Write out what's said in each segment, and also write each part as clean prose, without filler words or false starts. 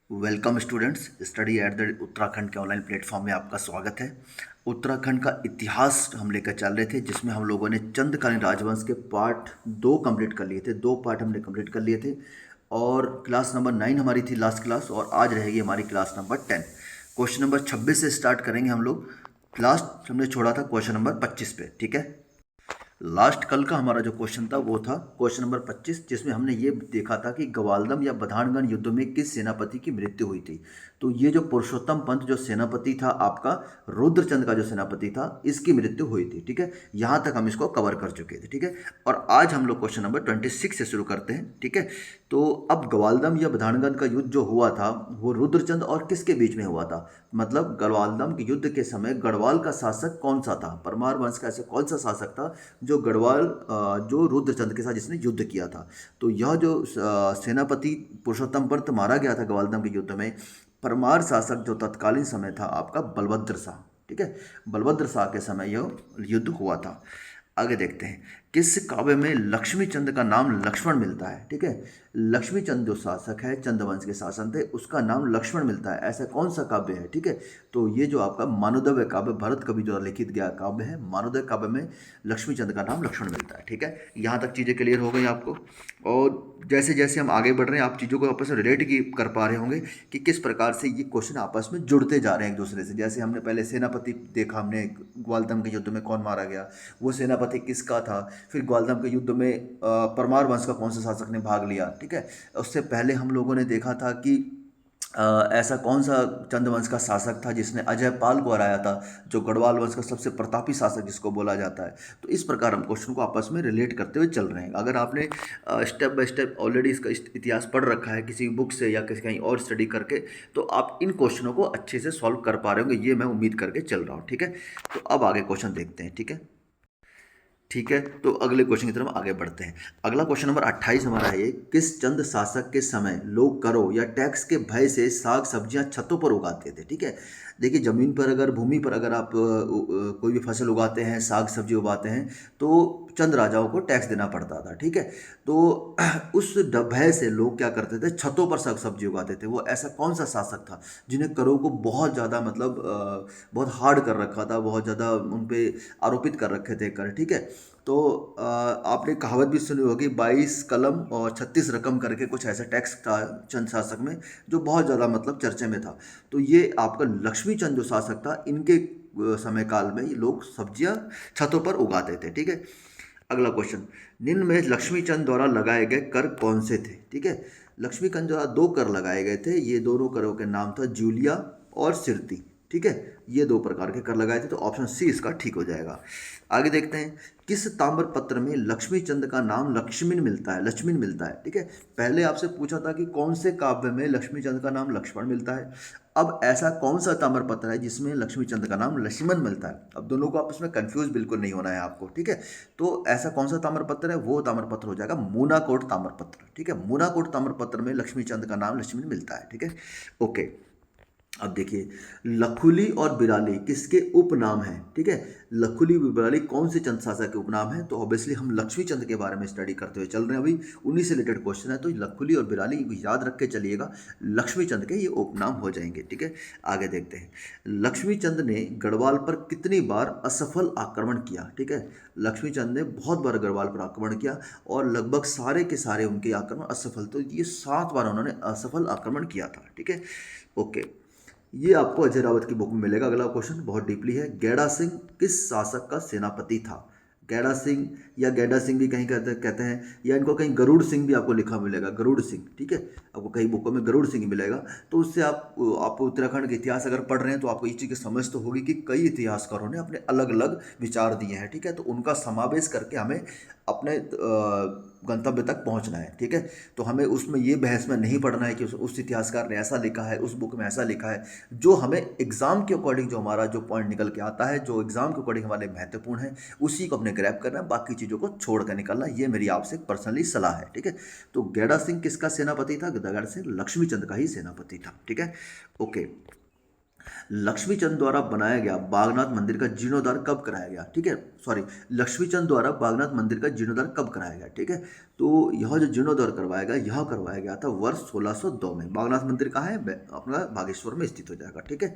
Welcome students, study at the Uttarakhand के online platform में आपका स्वागत है। उत्तराखंड का इतिहास हम लेकर चल रहे थे, जिसमें हम लोगों ने चंदकालीन राजवंश के पार्ट 2 कंप्लीट कर लिए थे। 2 पार्ट हमने कंप्लीट कर लिए थे और क्लास नंबर 9 हमारी थी लास्ट क्लास, और आज रहेगी हमारी क्लास नंबर 10। क्वेश्चन नंबर 26 से स्टार्ट करेंगे हम लोग। लास्ट हमने छोड़ा था क्वेश्चन नंबर 25 पे, ठीक है। लास्ट कल का हमारा जो क्वेश्चन था वो था क्वेश्चन नंबर 25, जिसमें हमने ये देखा था कि ग्वालदम या बधानगढ़ युद्ध में किस सेनापति की मृत्यु हुई थी। तो ये जो पुरुषोत्तम पंत जो सेनापति था आपका, रुद्रचंद का जो सेनापति था, इसकी मृत्यु हुई थी, ठीक है। यहाँ तक हम इसको कवर कर चुके थे, ठीक है। और आज हम लोग क्वेश्चन नंबर 26 से शुरू करते हैं, ठीक है। तो अब ग्वालदम या बधानगढ़ का युद्ध जो हुआ था वो रुद्रचंद और किसके बीच में हुआ था। मतलब ग्वालदम के युद्ध के समय गढ़वाल का शासक कौन सा था, परमार वंश का ऐसा कौन सा शासक था जो गढ़वाल जो रुद्रचंद के साथ जिसने युद्ध किया था। तो यह जो सेनापति पुरुषोत्तम पंत मारा गया था ग्वालदम के युद्ध में, परमार शासक जो तत्कालीन समय था आपका बलभद्र शाह, ठीक है। बलभद्र शाह के समय यह युद्ध हुआ था। आगे देखते हैं, किस काव्य में लक्ष्मी चंद का नाम लक्ष्मण मिलता है, ठीक है। लक्ष्मी चंद जो शासक है, चंद्रवंश के शासन थे, उसका नाम लक्ष्मण मिलता है। ऐसा कौन सा काव्य है, ठीक है। तो ये जो आपका मानवदव्य काव्य, भरत कवि द्वारा लिखित गया काव्य है, मानवदव्य काव्य में लक्ष्मी चंद का नाम लक्ष्मण मिलता है, ठीक है। यहाँ तक चीज़ें क्लियर हो गई आपको। और जैसे जैसे हम आगे बढ़ रहे हैं, आप चीज़ों को आपस में रिलेट की कर पा रहे होंगे कि किस प्रकार से ये क्वेश्चन आपस में जुड़ते जा रहे हैं एक दूसरे से। जैसे हमने पहले सेनापति देखा, हमने ग्वालदम के युद्ध में कौन मारा गया, वो सेनापति किसका था। फिर ग्वालदम के युद्ध में परमार वंश का कौन सा शासक ने भाग लिया, ठीक है। उससे पहले हम लोगों ने देखा था कि ऐसा कौन सा चंद्रवंश का शासक था जिसने अजय पाल को हराया था, जो गढ़वाल वंश का सबसे प्रतापी शासक जिसको बोला जाता है। तो इस प्रकार हम क्वेश्चन को आपस में रिलेट करते हुए चल रहे हैं। अगर आपने स्टेप बाय स्टेप ऑलरेडी इसका इतिहास पढ़ रखा है किसी बुक से या किसी कहीं और स्टडी करके, तो आप इन क्वेश्चनों को अच्छे से सॉल्व कर पा रहे होंगे, ये मैं उम्मीद करके चल रहा हूँ, ठीक है। तो अब आगे क्वेश्चन देखते हैं, ठीक है। ठीक है, तो अगले क्वेश्चन की तरफ आगे बढ़ते हैं। अगला क्वेश्चन नंबर 28 हमारा है ये, किस चंद शासक के समय लोग करों या टैक्स के भय से साग सब्जियां छतों पर उगाते थे, ठीक है। देखिए, ज़मीन पर अगर, भूमि पर अगर आप कोई भी फसल उगाते हैं, साग सब्जी उगाते हैं, तो चंद राजाओं को टैक्स देना पड़ता था, ठीक है। तो उस भय से लोग क्या करते थे, छतों पर साग सब्जी उगाते थे। वो ऐसा कौन सा शासक था जिन्हें करों को बहुत ज़्यादा, मतलब बहुत हार्ड कर रखा था, बहुत ज़्यादा उन पे आरोपित कर रखे थे कर, ठीक है। तो आपने कहावत भी सुनी होगी, 22 कलम और 36 रकम करके कुछ ऐसा टैक्स था चंद शासक में, जो बहुत ज़्यादा मतलब चर्चे में था। तो ये आपका लक्ष्मी चंद जो शासक था, इनके समय काल में ये लोग सब्जियां छतों पर उगाते थे, ठीक है। अगला क्वेश्चन, निम्न में लक्ष्मी चंद द्वारा लगाए गए कर कौन से थे, ठीक है। लक्ष्मी चंद द्वारा 2 कर लगाए गए थे। ये दोनों करों के नाम था जूलिया और सिरती, ठीक है। ये 2 प्रकार के कर लगाए थे, तो ऑप्शन सी इसका ठीक हो जाएगा। आगे देखते हैं, किस ताम्र पत्र में लक्ष्मी चंद का नाम लक्ष्मण मिलता है, लक्ष्मण मिलता है, ठीक है। पहले आपसे पूछा था कि कौन से काव्य में लक्ष्मी चंद का नाम लक्ष्मण मिलता है। अब ऐसा कौन सा ताम्र पत्र है जिसमें लक्ष्मी चंद का नाम लक्ष्मण मिलता है। अब दोनों को आपस में कंफ्यूज बिल्कुल नहीं होना है आपको, ठीक है। तो ऐसा कौन सा ताम्र पत्र है, वो ताम्र पत्र हो जाएगा मूनाकोट ताम्र पत्र, ठीक है। मूनाकोट ताम्र पत्र में लक्ष्मी चंद का नाम लक्ष्मण मिलता है, ठीक है। ओके, अब देखिए, लखुली और बिराली किसके उपनाम हैं, ठीक है। लखुली बिराली कौन से चंद शासक के उपनाम हैं। तो ऑब्वियसली हम लक्ष्मी चंद के बारे में स्टडी करते हुए चल रहे हैं, अभी उन्हीं से रिलेटेड क्वेश्चन है। तो लखुली और बिराली याद रख के चलिएगा, लक्ष्मी चंद के ये उपनाम हो जाएंगे, ठीक है। आगे देखते हैं, लक्ष्मी चंद ने गढ़वाल पर कितनी बार असफल आक्रमण किया, ठीक है। लक्ष्मी चंद ने बहुत बार गढ़वाल पर आक्रमण किया और लगभग सारे के सारे उनके आक्रमण असफल। तो ये 7 बार उन्होंने असफल आक्रमण किया था, ठीक है। ओके, ये आपको अजय रावत की बुक में मिलेगा। अगला क्वेश्चन बहुत डीपली है, गैड़ा सिंह किस शासक का सेनापति था। गैड़ा सिंह या गैडा सिंह भी कहीं कहते हैं, या इनको कहीं गरुड़ सिंह भी आपको लिखा मिलेगा, गरुड़ सिंह, ठीक है। आपको कई बुकों में गरुड़ सिंह मिलेगा। तो उससे आप उत्तराखंड के इतिहास अगर पढ़ रहे हैं तो आपको इस चीज़ की समझ तो होगी कि कई इतिहासकारों ने अपने अलग अलग विचार दिए हैं, ठीक है। तो उनका समावेश करके हमें अपने गंतव्य तक पहुंचना है, ठीक है। तो हमें उसमें ये बहस में नहीं पढ़ना है कि उस इतिहासकार ने ऐसा लिखा है, उस बुक में ऐसा लिखा है। जो हमें एग्जाम के अकॉर्डिंग, जो हमारा जो पॉइंट निकल के आता है, जो एग्जाम के अकॉर्डिंग हमारे महत्वपूर्ण है, उसी को अपने ग्रैब करना है, बाकी चीज़ों को छोड़ कर निकलना। ये मेरी आपसे पर्सनली सलाह है, ठीक है। तो गैड़ा सिंह किसका सेनापति था, गैड़ा सिंह लक्ष्मी चंद का ही सेनापति था, ठीक है। ओके, लक्ष्मीचंद द्वारा बनाया गया बागनाथ मंदिर का जीर्णोद्धार कब कराया गया, ठीक है, सॉरी, लक्ष्मीचंद द्वारा बागनाथ मंदिर का जीर्णोद्धार कब कराया गया, ठीक है। तो यह जो जीर्णोद्धार करवाया गया, यह करवाया गया था वर्ष 1602 में। बागनाथ मंदिर कहाँ है, अपना बागेश्वर में स्थित हो जाएगा, ठीक है।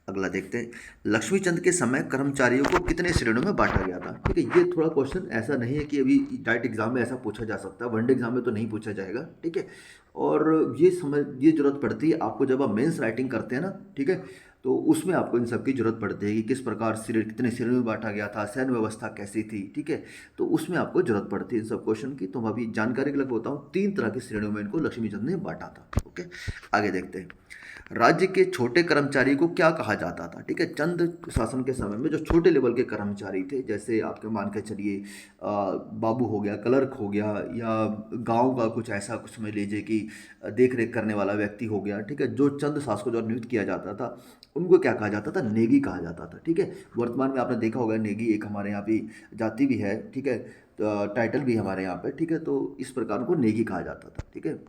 अगला देखते हैं, लक्ष्मीचंद के समय कर्मचारियों को कितने श्रेणियों में बांटा गया था, ठीक है। ये थोड़ा क्वेश्चन ऐसा नहीं है कि अभी डायरेक्ट एग्जाम में ऐसा पूछा जा सकता है, वनडे एग्जाम में तो नहीं पूछा जाएगा, ठीक है। और ये जरूरत पड़ती है आपको जब आप मेंस राइटिंग करते हैं ना, ठीक है, तो उसमें आपको इन सब की जरूरत पड़ती है कि किस प्रकार कितने श्रेणियों में बांटा गया था, सैन्य व्यवस्था कैसी थी, ठीक है। तो उसमें आपको जरूरत पड़ती है इन सब क्वेश्चन की। तो मैं अभी जानकारी के लिए बताऊँ, 3 तरह की श्रेणियों में इनको लक्ष्मीचंद ने बांटा था, ओके। आगे देखते हैं, राज्य के छोटे कर्मचारी को क्या कहा जाता था, ठीक है। चंद शासन के समय में जो छोटे लेवल के कर्मचारी थे, जैसे आपके मान के चलिए बाबू हो गया, क्लर्क हो गया, या गांव का कुछ ऐसा कुछ समझ लीजिए कि देख रेख करने वाला व्यक्ति हो गया, ठीक है, जो चंद शासकों द्वारा नियुक्त किया जाता था, उनको क्या कहा जाता था, नेगी कहा जाता था, ठीक है। वर्तमान में आपने देखा होगा नेगी एक हमारे यहाँ पे जाति भी है, ठीक है, तो टाइटल भी हमारे यहाँ पे, ठीक है। तो इस प्रकार को नेगी कहा जाता था, ठीक है।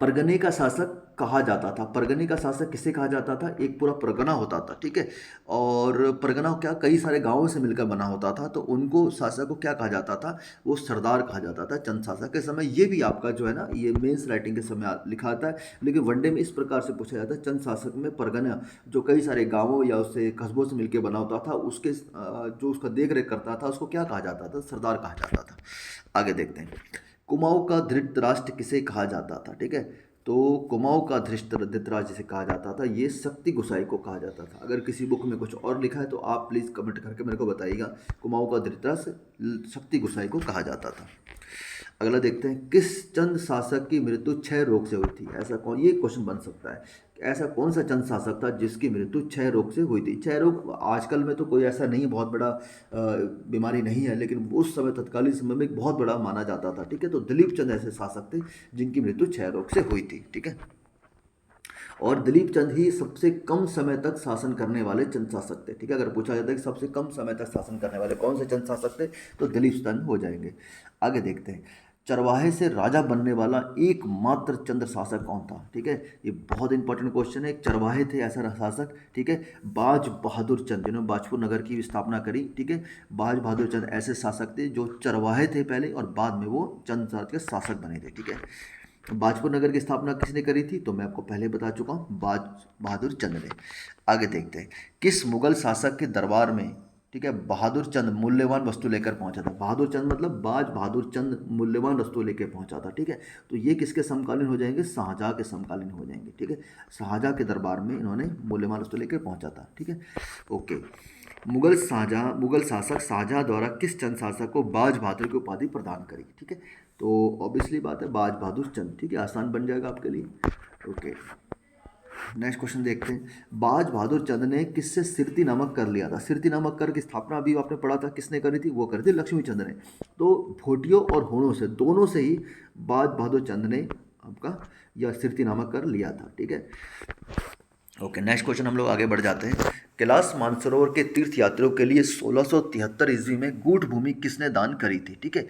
परगने का शासक कहा जाता था, परगने का शासक किसे कहा जाता था, एक पूरा परगना होता था, ठीक है। और परगना क्या कई सारे गांवों से मिलकर बना होता था, तो उनको शासक को क्या कहा जाता था, वो सरदार कहा जाता था चंद शासक के समय। ये भी आपका जो है ना, ये मेंस राइटिंग के समय लिखा आता है, लेकिन वनडे में इस प्रकार से पूछा जाता है, चंद शासक में परगना जो कई सारे गाँवों या उससे कस्बों से मिलकर बना होता था, उसके जो उसका देख रेख करता था, उसको क्या कहा जाता था, सरदार कहा जाता था। आगे देखते हैं, कुमाऊं का धृतराष्ट्र किसे कहा जाता था, ठीक है। तो कुमाऊं का धृतराष्ट्र जिसे कहा जाता था, ये शक्ति गुसाई को कहा जाता था। अगर किसी बुक में कुछ और लिखा है तो आप प्लीज़ कमेंट करके मेरे को बताइएगा। कुमाऊं का धृतराष्ट्र शक्ति गुसाई को कहा जाता था। अगला देखते हैं, किस चंद शासक की मृत्यु क्षय रोग से हुई थी, ऐसा कौन, ये क्वेश्चन बन सकता है, ऐसा कौन सा चंद शासक था जिसकी मृत्यु क्षय रोग से हुई थी। क्षय रोग आजकल में तो कोई ऐसा नहीं, बहुत बड़ा बीमारी नहीं है, लेकिन उस समय तत्कालीन समय में एक बहुत बड़ा माना जाता था, ठीक है। तो दिलीप चंद ऐसे शासक थे जिनकी मृत्यु क्षय रोग से हुई थी, ठीक है। और दिलीप चंद ही सबसे कम समय तक शासन करने वाले चंद शासक थे, ठीक है। अगर पूछा जाता है कि सबसे कम समय तक शासन करने वाले कौन से चंद शासक थे, तो दिलीप चंद हो जाएंगे। आगे देखते हैं, चरवाहे से राजा बनने वाला एकमात्र चंद्र शासक कौन था, ठीक है। ये बहुत इंपॉर्टेंट क्वेश्चन है। एक चरवाहे थे ऐसा शासक, ठीक है, बाज बहादुर चंद, जिन्होंने बाजपुर नगर की स्थापना करी, ठीक है। बाज बहादुर चंद ऐसे शासक थे जो चरवाहे थे पहले, और बाद में वो चंद के शासक बने थे, ठीक है। बाजपुर नगर की स्थापना किसने करी थी, तो मैं आपको पहले बता चुका हूँ, बाज बहादुर चंद ने। आगे देखते हैं, किस मुगल शासक के दरबार में, ठीक है, बहादुर चंद मूल्यवान वस्तु लेकर पहुंचा था। बहादुर चंद मतलब बाज बहादुर चंद मूल्यवान वस्तु लेकर पहुंचा था, ठीक है। तो ये किसके समकालीन हो जाएंगे, शाहजहाँ के समकालीन हो जाएंगे, ठीक है। शाहजहाँ के दरबार में इन्होंने मूल्यवान वस्तु लेकर पहुंचा था, ठीक है, ओके। मुगल शासक शाहजहाँ द्वारा किस चंद शासक को बाज बहादुर की उपाधि प्रदान करी, ठीक है। तो ऑब्वियसली बात है, बाज बहादुर चंद, ठीक है, आसान बन जाएगा आपके लिए, ओके। नेक्स्ट क्वेश्चन देखते हैं, बाज बहादुर चंद ने किससे सिरती नामक कर लिया था। सिरती नामक कर की स्थापना अभी आपने पढ़ा था, किसने करी थी, वो करी थी लक्ष्मी चंद ने। तो भोटियों और होनों से, दोनों से ही बाज बहादुर चंद ने आपका यह सिरती नामक कर लिया था, ठीक है, ओके। नेक्स्ट क्वेश्चन हम लोग आगे बढ़ जाते हैं, कैलाश मानसरोवर के तीर्थ यात्रियों के लिए 1673 ईस्वी में गूढ़ भूमि किसने दान करी थी, ठीक है।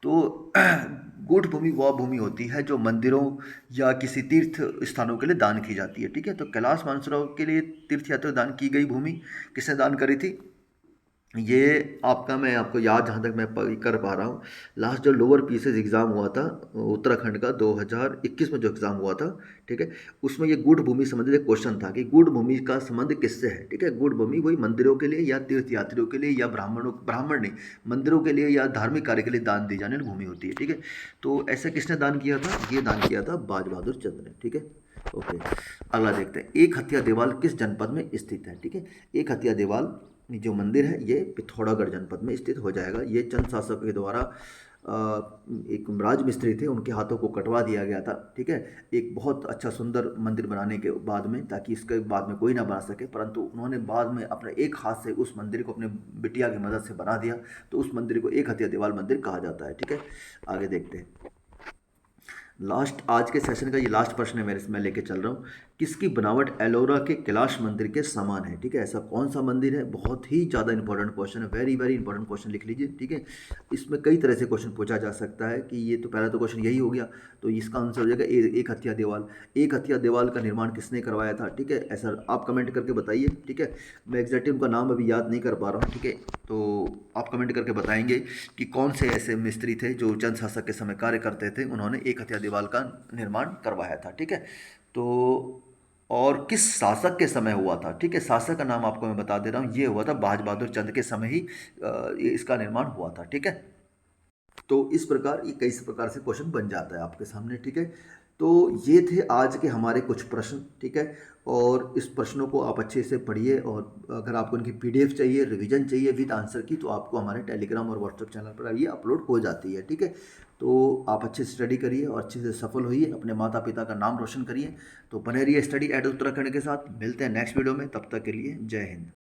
तो गूढ़ भूमि वह भूमि होती है जो मंदिरों या किसी तीर्थ स्थानों के लिए दान की जाती है, ठीक है। तो कैलाश मानसरोवर के लिए तीर्थ यात्रियों दान की गई भूमि किसने दान करी थी, ये आपका, मैं आपको याद जहाँ तक मैं कर पा रहा हूँ, लास्ट जो लोअर पीसेज एग्ज़ाम हुआ था उत्तराखंड का 2021 में जो एग्ज़ाम हुआ था, ठीक है, उसमें ये गूढ़ भूमि संबंधित एक क्वेश्चन था कि गूढ़ भूमि का संबंध किससे है, ठीक है। गूढ़ भूमि वही मंदिरों के लिए या तीर्थ यात्रियों के लिए या ब्राह्मण नहीं, मंदिरों के लिए या धार्मिक कार्य के लिए दान दी जाने वाली भूमि होती है, ठीक है। तो ऐसे किसने दान किया था, ये दान किया था बाज बहादुर चंद ने, ठीक है, ओके। अगला देखते हैं, एक हथिया देवाल किस जनपद में स्थित है, ठीक है। एक हथिया देवाल जो मंदिर है ये पिथौरागढ़ जनपद में स्थित हो जाएगा। ये चंद शासकों के द्वारा एक राजमिस्त्री थे, उनके हाथों को कटवा दिया गया था, ठीक है, एक बहुत अच्छा सुंदर मंदिर बनाने के बाद में, ताकि इसके बाद में कोई ना बना सके, परंतु उन्होंने बाद में अपने एक हाथ से उस मंदिर को अपने बिटिया की मदद से बना दिया। तो उस मंदिर को एक हथिया देवाल मंदिर कहा जाता है, ठीक है। आगे देखते हैं, लास्ट आज के सेशन का ये लास्ट प्रश्न है मेरे मैं लेके चल रहा हूँ। किसकी बनावट एलोरा के कैलाश मंदिर के समान है? ठीक है, ऐसा कौन सा मंदिर है? बहुत ही ज़्यादा इंपॉर्टेंट क्वेश्चन है, वेरी वेरी इंपॉर्टेंट क्वेश्चन लिख लीजिए। ठीक है, इसमें कई तरह से क्वेश्चन पूछा जा सकता है कि ये तो पहला तो क्वेश्चन यही हो गया, तो इसका आंसर हो जाएगा एक हथिया दीवार। एक हथिया दीवार का निर्माण किसने करवाया था? ठीक है, ऐसा आप कमेंट करके बताइए। ठीक है, मैं एग्जैक्टली उनका नाम अभी याद नहीं कर पा रहा हूँ। ठीक है, तो आप कमेंट करके बताएंगे कि कौन से ऐसे मिस्त्री थे जो चंद शासक के समय कार्य करते थे, उन्होंने एक हथिया दीवार का निर्माण करवाया था। ठीक है, तो और किस शासक के समय हुआ था? ठीक है, शासक का नाम आपको मैं बता दे रहा हूँ, ये हुआ था बाज बहादुर चंद के समय ही ये इसका निर्माण हुआ था। ठीक है, तो इस प्रकार ये कई प्रकार से क्वेश्चन बन जाता है आपके सामने। ठीक है, तो ये थे आज के हमारे कुछ प्रश्न। ठीक है, और इस प्रश्नों को आप अच्छे से पढ़िए, और अगर आपको इनकी पीडीएफ चाहिए, रिवीजन चाहिए विद आंसर की, तो आपको हमारे टेलीग्राम और व्हाट्सएप चैनल पर ये अपलोड हो जाती है। ठीक है, तो आप अच्छे से स्टडी करिए और अच्छे से सफल होइए, अपने माता पिता का नाम रोशन करिए। तो बने रहिए स्टडी एट उत्तराखंड के साथ। मिलते हैं नेक्स्ट वीडियो में, तब तक के लिए जय हिंद।